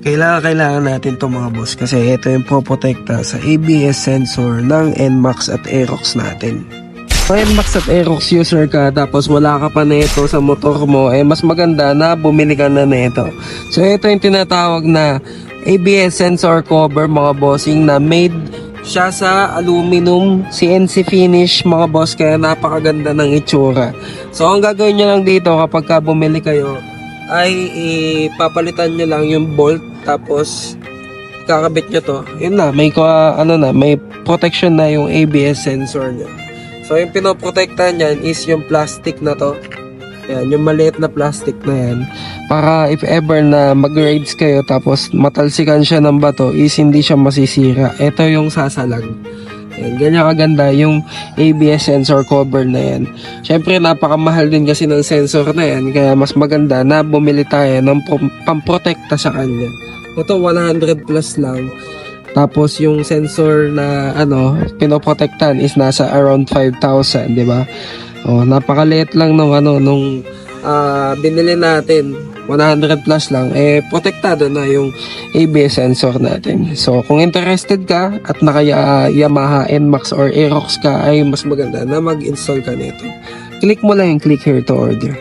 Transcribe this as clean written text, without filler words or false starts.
Kailangan natin to mga boss kasi ito yung poprotekta sa ABS sensor ng NMAX at Aerox natin. Kung NMAX at Aerox user ka tapos wala ka pa nito sa motor mo, mas maganda na bumili ka na nito. So ito yung tinatawag na ABS sensor cover mga bossing na made siya sa aluminum CNC finish mga boss, kaya napakaganda ng itsura. So ang gagawin nyo lang dito kapag ka bumili kayo ay ipapalitan nyo lang yung bolt, tapos kakabit nyo to. Yun na, may protection na yung ABS sensor nyo. So yung pinoprotektahan nyan is yung plastic na to. Yan, yung maliit na plastic na yan. Para if ever na mag-raids kayo tapos matalsikan siya ng bato is hindi siya masisira. Ito yung sasalag. Yan, ganyan kaganda yung ABS sensor cover na yan. Syempre napakamahal din kasi ng sensor na yan, kaya mas maganda na bumili tayo ng pamprotekta sa kanya. Ito 100 plus lang. Tapos yung sensor na pinoprotektan is nasa around 5,000, di ba? Oh, napakaliit lang nung binili natin. 100 plus lang, protektado na yung ABS sensor natin. So, kung interested ka at naka Yamaha NMAX or Aerox ka, ay mas maganda na mag-install ka nito. Click mo lang yung click here to order.